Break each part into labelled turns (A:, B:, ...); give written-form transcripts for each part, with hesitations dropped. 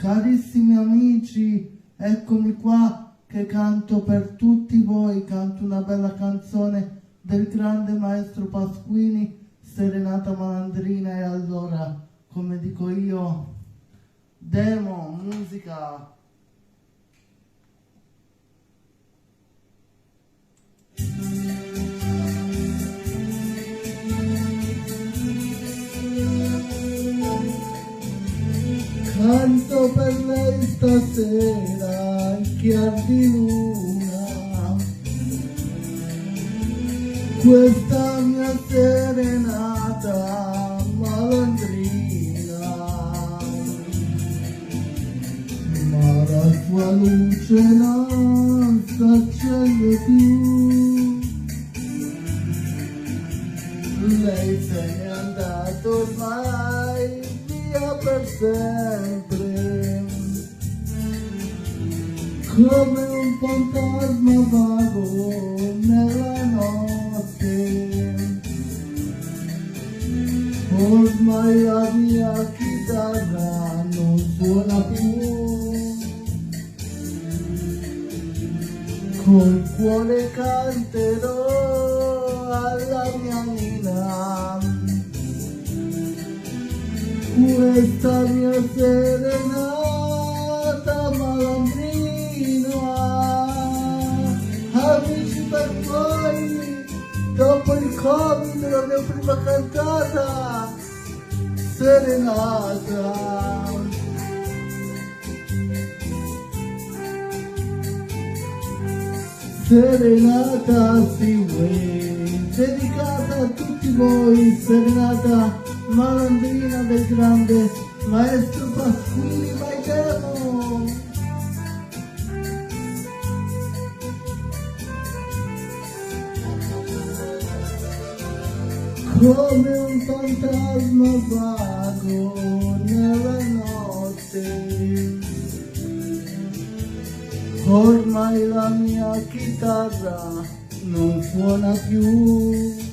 A: Carissimi amici, eccomi qua che canto per tutti voi, canto una bella canzone del grande maestro Pasquini, Serenata Malandrina. E allora, come dico io, demo, musica. Canto per lei stasera in chiar di luna, questa mia serenata malandrina, ma la sua luce non s'accende più, lei se n'è andata ormai per sempre, come un fantasma vago nella notte. Ormai la mia chitarra non suona più, col cuore canterò alla mia Nina questa mia serenata malandrina. Amici, per voi, dopo il Covid, la mia prima cantata, serenata. Serenata Freeway, dedicata a tutti voi, serenata malandrina del grande maestro Pasquini. Vai demo! Come un fantasma vago nella notte, ormai la mia chitarra non suona più,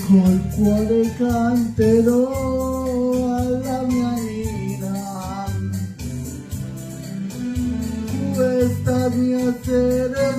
A: col cuore canterò alla mia Nina questa mia serenata